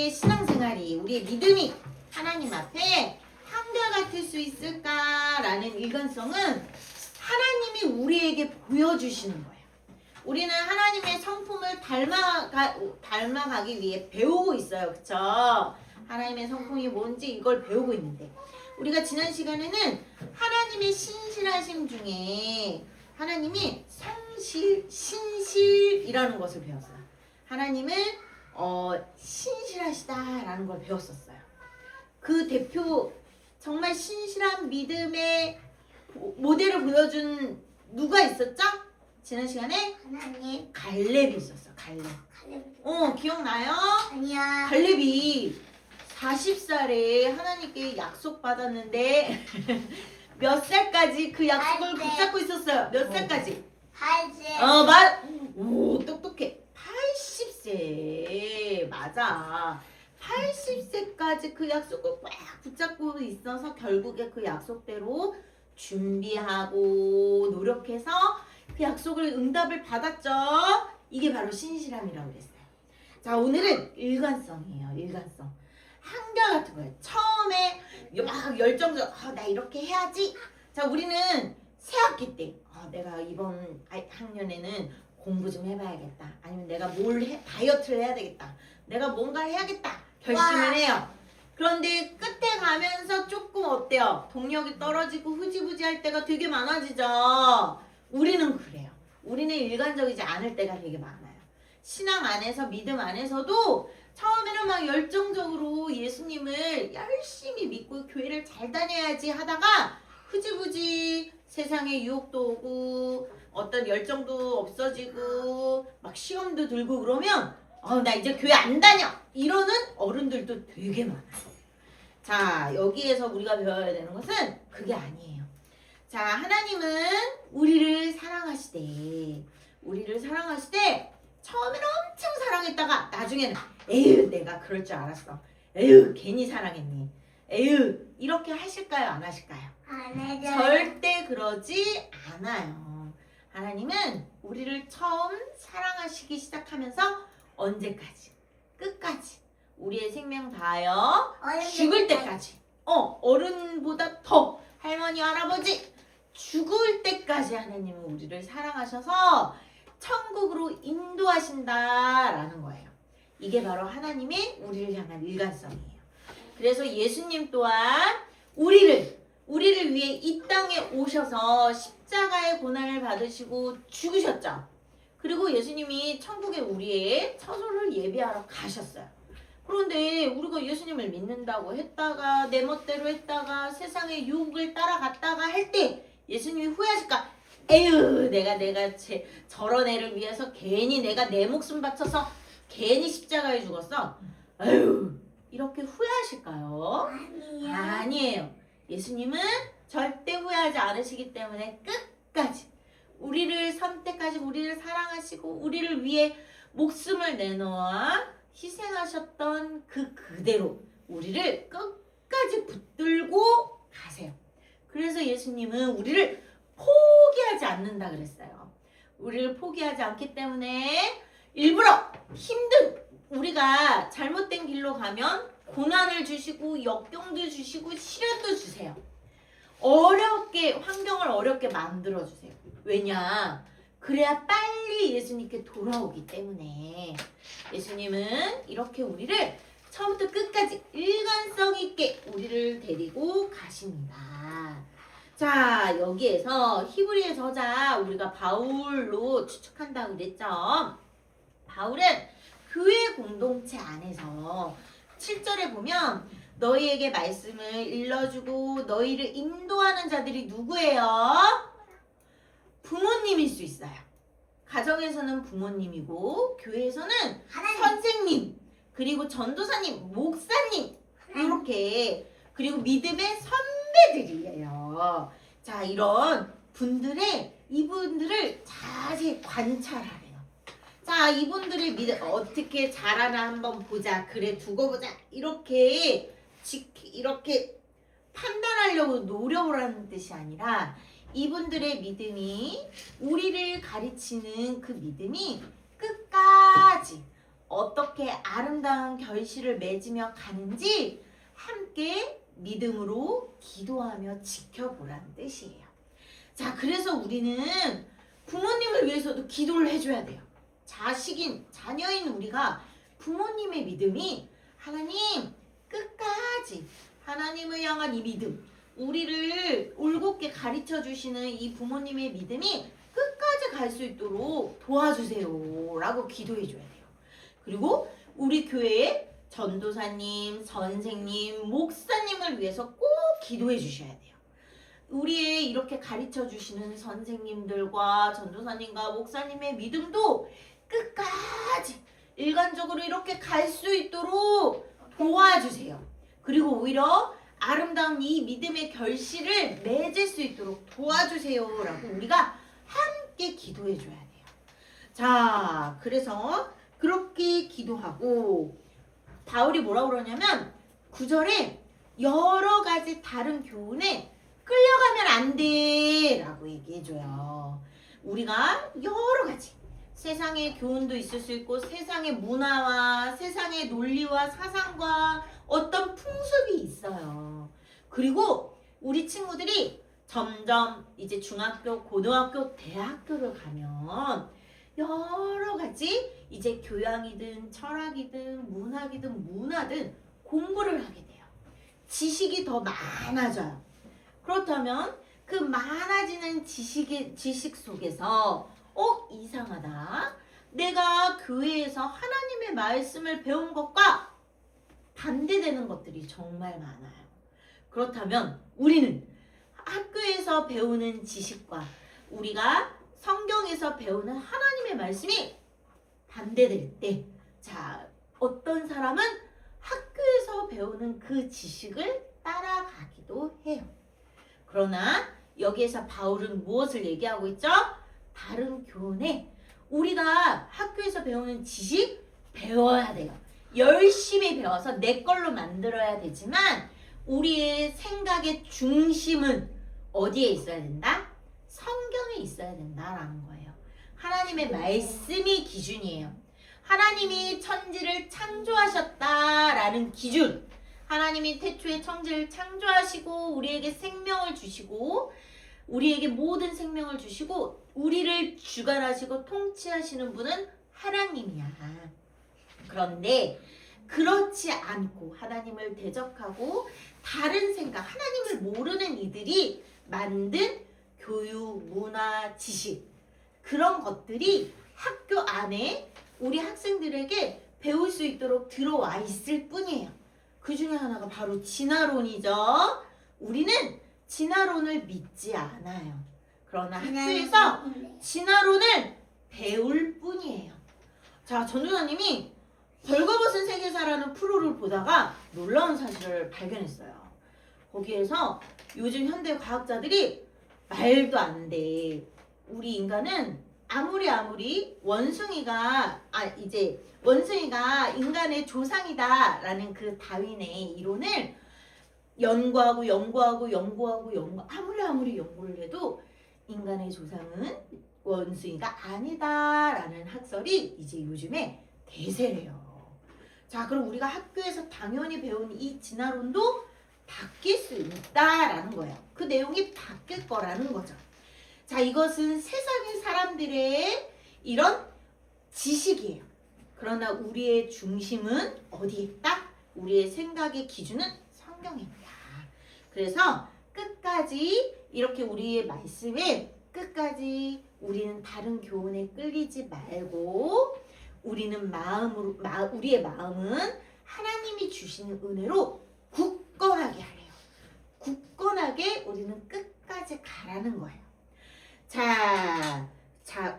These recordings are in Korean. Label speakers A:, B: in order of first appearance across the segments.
A: 우리의 신앙생활이, 우리의 믿음이 하나님 앞에 한결같을 수 있을까라는 일관성은 하나님이 우리에게 보여주시는 거예요. 우리는 하나님의 성품을 닮아가기 위해 배우고 있어요. 그쵸? 하나님의 성품이 뭔지 이걸 배우고 있는데, 우리가 지난 시간에는 하나님의 신실하심 중에 하나님이 신실이라는 것을 배웠어요. 하나님은 신실하시다라는 걸 배웠었어요. 그 대표 정말 신실한 믿음의 모델을 보여준 누가 있었죠? 지난 시간에
B: 하나님.
A: 갈렙이 있었어. 갈렙. 기억나요?
B: 아니야.
A: 갈렙이 40살에 하나님께 약속받았는데 몇 살까지 그 약속을
B: 8세.
A: 붙잡고 있었어요? 몇 살까지?
B: 8세.
A: 오, 똑똑해. 80세. 맞아. 80세까지 그 약속을 꽉 붙잡고 있어서 결국에 그 약속대로 준비하고 노력해서 그 약속을 응답을 받았죠. 이게 바로 신실함이라고 그랬어요. 자, 오늘은 일관성이에요. 일관성. 한결같은 거예요. 처음에 막 열정적, 나 이렇게 해야지. 자, 우리는 새학기 때 내가 이번 학년에는 공부 좀 해봐야겠다. 아니면 내가 다이어트를 해야 되겠다. 내가 뭔가를 해야겠다. 결심을 해요. 그런데 끝에 가면서 조금 어때요? 동력이 떨어지고 흐지부지 할 때가 되게 많아지죠. 우리는 그래요. 우리는 일관적이지 않을 때가 되게 많아요. 신앙 안에서, 믿음 안에서도 처음에는 막 열정적으로 예수님을 열심히 믿고 교회를 잘 다녀야지 하다가 흐지부지 세상에 유혹도 오고 어떤 열정도 없어지고 막 시험도 들고 그러면 나 이제 교회 안 다녀! 이러는 어른들도 되게 많아요. 자, 여기에서 우리가 배워야 되는 것은 그게 아니에요. 자, 하나님은 우리를 사랑하시되 처음에는 엄청 사랑했다가 나중에는 에휴, 내가 그럴 줄 알았어. 에휴, 괜히 사랑했니. 에휴, 이렇게 하실까요? 안 하실까요?
B: 안 해줘요.
A: 절대 그러지 않아요. 하나님은 우리를 처음 사랑하시기 시작하면서 언제까지? 끝까지. 우리의 생명 다하여 죽을 때까지. 어른보다 더 할머니, 할아버지 죽을 때까지 하나님은 우리를 사랑하셔서 천국으로 인도하신다라는 거예요. 이게 바로 하나님의 우리를 향한 일관성이에요. 그래서 예수님 또한 우리를 위해 이 땅에 오셔서 십자가의 고난을 받으시고 죽으셨죠. 그리고 예수님이 천국에 우리의 처소를 예비하러 가셨어요. 그런데 우리가 예수님을 믿는다고 했다가 내 멋대로 했다가 세상의 유혹을 따라갔다가 할 때 예수님이 후회하실까? 에휴, 내가 저런 애를 위해서 괜히 내가 내 목숨 바쳐서 괜히 십자가에 죽었어. 에휴, 이렇게 후회하실까요?
B: 아니야.
A: 아니에요. 예수님은 절대 후회하지 않으시기 때문에 끝까지 우리를 선택하시고 우리를 사랑하시고 우리를 위해 목숨을 내놓아 희생하셨던 그대로 우리를 끝까지 붙들고 가세요. 그래서 예수님은 우리를 포기하지 않는다 그랬어요. 우리를 포기하지 않기 때문에 일부러 우리가 잘못된 길로 가면 고난을 주시고 역경도 주시고 시련도 주세요. 환경을 어렵게 만들어 주세요. 왜냐? 그래야 빨리 예수님께 돌아오기 때문에 예수님은 이렇게 우리를 처음부터 끝까지 일관성 있게 우리를 데리고 가십니다. 자, 여기에서 히브리의 저자 우리가 바울로 추측한다고 그랬죠. 바울은 교회 공동체 안에서 7절에 보면 너희에게 말씀을 일러주고 너희를 인도하는 자들이 누구예요? 부모님일 수 있어요. 가정에서는 부모님이고 교회에서는 선생님, 그리고 전도사님, 목사님 이렇게, 그리고 믿음의 선배들이에요. 자, 이런 이분들을 자세히 관찰하래요. 자, 이분들의 믿음 어떻게 자라나 한번 보자. 그래, 두고 보자. 이렇게 판단하려고 노력을 하는 뜻이 아니라 이분들의 믿음이 우리를 가르치는 그 믿음이 끝까지 어떻게 아름다운 결실을 맺으며 가는지 함께 믿음으로 기도하며 지켜보라는 뜻이에요. 자, 그래서 우리는 부모님을 위해서도 기도를 해줘야 돼요. 자녀인 우리가 부모님의 믿음이 하나님 끝까지 하나님을 향한 이 믿음, 우리를 올곧게 가르쳐 주시는 이 부모님의 믿음이 끝까지 갈 수 있도록 도와주세요 라고 기도해 줘야 돼요. 그리고 우리 교회에 전도사님, 선생님, 목사님을 위해서 꼭 기도해 주셔야 돼요. 우리의 이렇게 가르쳐 주시는 선생님들과 전도사님과 목사님의 믿음도 끝까지 일관적으로 이렇게 갈 수 있도록 도와주세요. 그리고 오히려 아름다운 이 믿음의 결실을 맺을 수 있도록 도와주세요 라고 우리가 함께 기도해 줘야 돼요. 자, 그래서 그렇게 기도하고 바울이 뭐라고 그러냐면 9절에 여러 가지 다른 교훈에 끌려가면 안 돼 라고 얘기해줘요. 우리가 여러 가지 세상의 교훈도 있을 수 있고 세상의 문화와 세상의 논리와 사상과 어떤 풍습이 있어요. 그리고 우리 친구들이 점점 이제 중학교, 고등학교, 대학교를 가면 여러 가지 이제 교양이든 철학이든 문화든 공부를 하게 돼요. 지식이 더 많아져요. 그렇다면 그 많아지는 지식 속에서 이상하다. 내가 교회에서 하나님의 말씀을 배운 것과 반대되는 것들이 정말 많아요. 그렇다면 우리는 학교에서 배우는 지식과 우리가 성경에서 배우는 하나님의 말씀이 반대될 때, 자, 어떤 사람은 학교에서 배우는 그 지식을 따라가기도 해요. 그러나 여기에서 바울은 무엇을 얘기하고 있죠? 다른 교훈에 우리가 학교에서 배우는 지식 배워야 돼요. 열심히 배워서 내 걸로 만들어야 되지만 우리의 생각의 중심은 어디에 있어야 된다? 성경에 있어야 된다라는 거예요. 하나님의 말씀이 기준이에요. 하나님이 천지를 창조하셨다라는 기준. 하나님이 태초에 천지를 창조하시고 우리에게 생명을 주시고 우리에게 모든 생명을 주시고 우리를 주관하시고 통치하시는 분은 하나님이야. 그런데 그렇지 않고 하나님을 대적하고 다른 생각, 하나님을 모르는 이들이 만든 교육, 문화, 지식 그런 것들이 학교 안에 우리 학생들에게 배울 수 있도록 들어와 있을 뿐이에요. 그 중에 하나가 바로 진화론이죠. 우리는 진화론을 믿지 않아요. 그러나 학교에서 진화론을 배울 뿐이에요. 자, 전도사님이 벌거벗은 세계사라는 프로를 보다가 놀라운 사실을 발견했어요. 거기에서 요즘 현대 과학자들이 말도 안 돼. 우리 인간은 아무리 원숭이가 인간의 조상이다라는 그 다윈의 이론을 연구하고 아무리 연구를 해도 인간의 조상은 원숭이가 아니다라는 학설이 이제 요즘에 대세래요. 자, 그럼 우리가 학교에서 당연히 배운 이 진화론도 바뀔 수 있다라는 거예요. 그 내용이 바뀔 거라는 거죠. 자, 이것은 세상의 사람들의 이런 지식이에요. 그러나 우리의 중심은 어디에 있다? 우리의 생각의 기준은 성경입니다. 그래서 끝까지 이렇게 우리의 말씀에 끝까지 우리는 다른 교훈에 끌리지 말고 우리의 마음은 하나님이 주시는 은혜로 굳건하게 하래요. 굳건하게 우리는 끝까지 가라는 거예요. 자,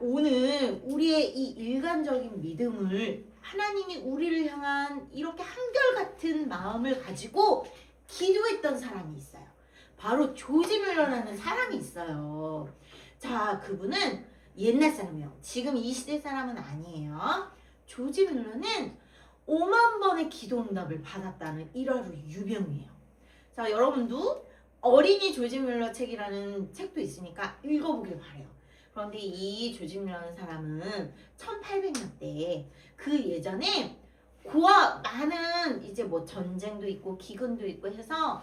A: 오늘 우리의 이 일관적인 믿음을 하나님이 우리를 향한 이렇게 한결같은 마음을 가지고 기도했던 사람이 있어요. 바로 조지 뮬러라는 사람이 있어요. 자, 그분은 옛날 사람이에요. 지금 이 시대 사람은 아니에요. 조지 뮬러는 5만 번의 기도 응답을 받았다는 일화로 유명해요. 자, 여러분도 어린이 조지 뮬러 책이라는 책도 있으니까 읽어보길 바래요. 그런데 이 조짐이라는 사람은 1800년대 그 예전에 고아 많은 이제 뭐 전쟁도 있고 기근도 있고 해서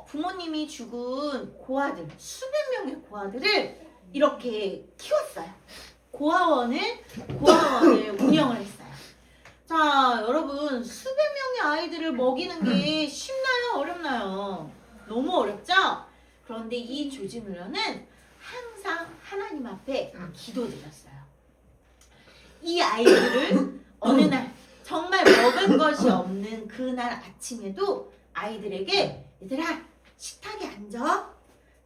A: 부모님이 죽은 고아들 수백 명의 고아들을 이렇게 키웠어요. 고아원을 운영을 했어요. 자, 여러분 수백 명의 아이들을 먹이는 게 쉽나요? 어렵나요? 너무 어렵죠? 그런데 이 조지 뮬러는 항상 하나님 앞에 기도드렸어요. 이 아이들을 어느 날 정말 먹을 것이 없는 그날 아침에도 아이들에게 얘들아 식탁에 앉아.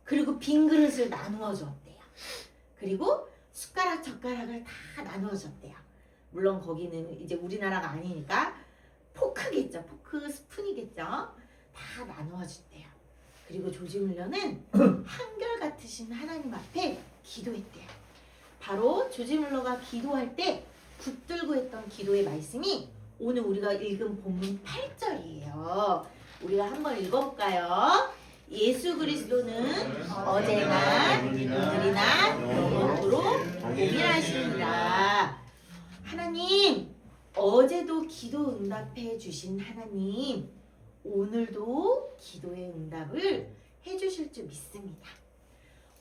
A: 그리고 빈 그릇을 나누어 줬대요. 그리고 숟가락 젓가락을 다 나누어 줬대요. 물론 거기는 이제 우리나라가 아니니까 포크겠죠. 포크 스푼이겠죠. 다 나누어 줬대요. 그리고 조지 뮬러는 한결같으신 하나님 앞에 기도했대요. 바로 조지 뮬러가 기도할 때 붙들고 했던 기도의 말씀이 오늘 우리가 읽은 본문 8절이에요. 우리가 한번 읽어볼까요? 예수 그리스도는 어제나 오늘이나 영원토록 동일하시니라. 하나님, 어제도 기도 응답해 주신 하나님, 오늘도 기도의 응답을 해주실 줄 믿습니다.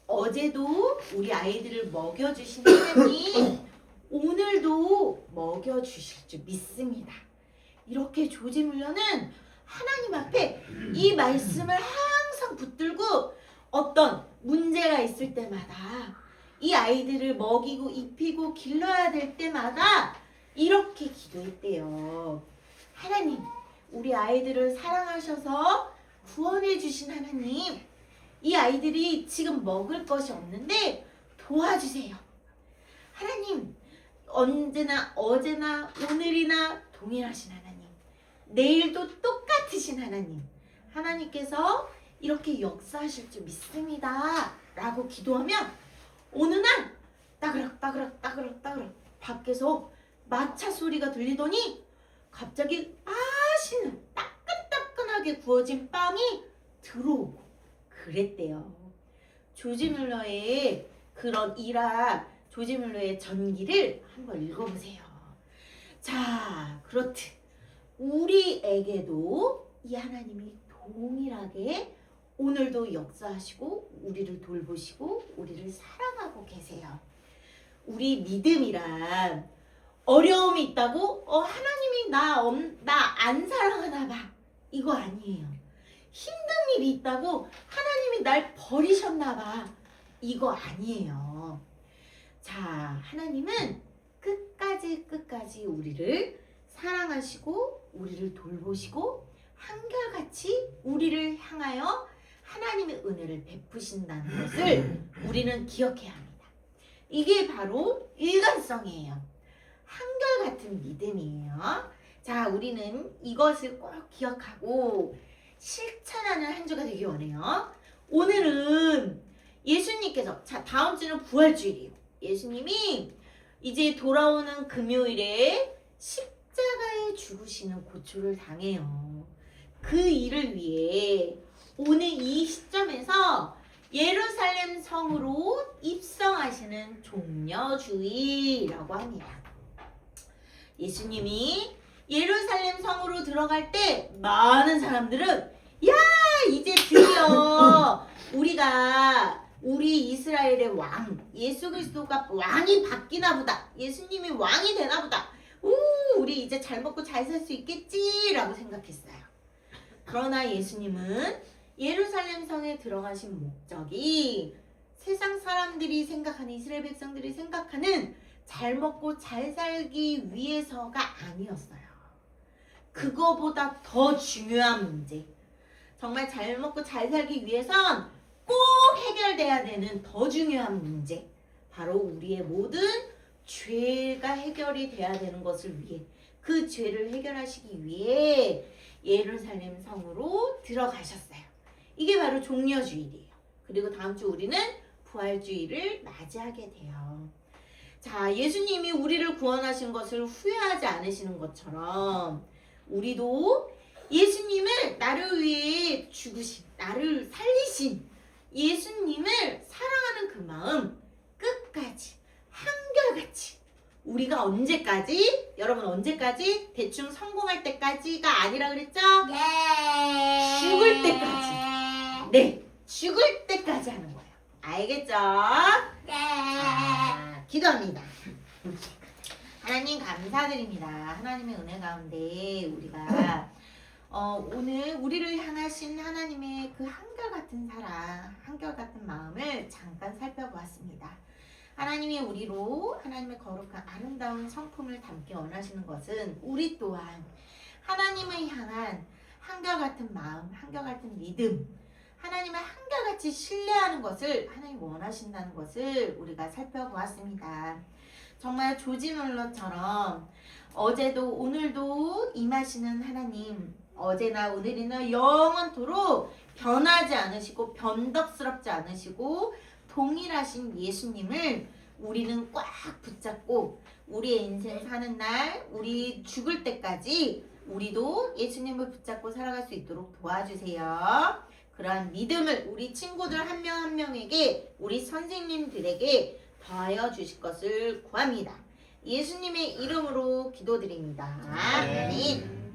A: 어제도 우리 아이들을 먹여주신 하나님, 오늘도 먹여주실 줄 믿습니다. 이렇게 조지 뮬러는 하나님 앞에 이 말씀을 항상 붙들고 어떤 문제가 있을 때마다 이 아이들을 먹이고 입히고 길러야 될 때마다 이렇게 기도했대요. 하나님, 우리 아이들을 사랑하셔서 구원해 주신 하나님, 이 아이들이 지금 먹을 것이 없는데 도와주세요. 하나님, 언제나 어제나 오늘이나 동일하신 하나님, 내일도 똑같으신 하나님, 하나님께서 이렇게 역사하실 줄 믿습니다 라고 기도하면 어느 날 따그락 따그락 따그락 따그락 밖에서 마차 소리가 들리더니 갑자기 맛있는 따끈따끈하게 구워진 빵이 들어오고 그랬대요. 조지 뮬러의 그런 일화, 조지 뮬러의 전기를 한번 읽어보세요. 자, 그렇듯 우리에게도 이 하나님이 동일하게 오늘도 역사하시고 우리를 돌보시고 우리를 사랑하고 계세요. 우리 믿음이란 어려움이 있다고 하나님이 나 안 사랑하나 봐, 이거 아니에요. 힘든 일이 있다고 하나님이 날 버리셨나 봐, 이거 아니에요. 자, 하나님은 끝까지 우리를 사랑하시고 우리를 돌보시고 한결같이 우리를 향하여 하나님의 은혜를 베푸신다는 것을 우리는 기억해야 합니다. 이게 바로 일관성이에요. 한결같은 믿음이에요. 자, 우리는 이것을 꼭 기억하고 실천하는 한 주가 되길 원해요. 오늘은 예수님께서, 자, 다음 주는 부활주일이에요. 예수님이 이제 돌아오는 금요일에 십자가에 죽으시는 고초를 당해요. 그 일을 위해 오늘 이 시점에서 예루살렘 성으로 입성하시는 종려주의라고 합니다. 예수님이 예루살렘 성으로 들어갈 때 많은 사람들은 야, 이제 드디어 우리 이스라엘의 왕 예수 그리스도가 왕이 바뀌나 보다, 예수님이 왕이 되나 보다, 우리 이제 잘 먹고 잘 살 수 있겠지라고 생각했어요. 그러나 예수님은 예루살렘 성에 들어가신 목적이 세상 사람들이 생각하는, 이스라엘 백성들이 생각하는 잘 먹고 잘 살기 위해서가 아니었어요. 그거보다 더 중요한 문제, 정말 잘 먹고 잘 살기 위해선 꼭 해결돼야 되는 더 중요한 문제, 바로 우리의 모든 죄가 해결이 돼야 되는 것을 위해, 그 죄를 해결하시기 위해 예루살렘 성으로 들어가셨어요. 이게 바로 종려주일이에요. 그리고 다음 주 우리는 부활주일을 맞이하게 돼요. 자, 예수님이 우리를 구원하신 것을 후회하지 않으시는 것처럼 우리도 예수님을 나를 위해 죽으신, 나를 살리신 예수님을 사랑하는 그 마음, 끝까지 한결같이 우리가 언제까지? 여러분 언제까지? 대충 성공할 때까지가 아니라 그랬죠?
B: 네.
A: 죽을 때까지. 네, 죽을 때까지 하는 거예요. 알겠죠?
B: 네.
A: 자, 기도합니다. 하나님 감사드립니다. 하나님의 은혜 가운데 우리가 오늘 우리를 향하신 하나님의 그 한결같은 사랑, 한결같은 마음을 잠깐 살펴보았습니다. 하나님이 우리로 하나님의 거룩한 아름다운 성품을 담기 원하시는 것은 우리 또한 하나님을 향한 한결같은 마음, 한결같은 믿음, 하나님을 한결같이 신뢰하는 것을 하나님이 원하신다는 것을 우리가 살펴보았습니다. 정말 조지 뮬러처럼 어제도 오늘도 임하시는 하나님, 어제나 오늘이나 영원토록 변하지 않으시고 변덕스럽지 않으시고 동일하신 예수님을 우리는 꽉 붙잡고 우리의 인생 사는 날, 우리 죽을 때까지 우리도 예수님을 붙잡고 살아갈 수 있도록 도와주세요. 그러한 믿음을 우리 친구들 한 명 한 명에게, 우리 선생님들에게 더하여 주실 것을 구합니다. 예수님의 이름으로 기도드립니다. 아멘.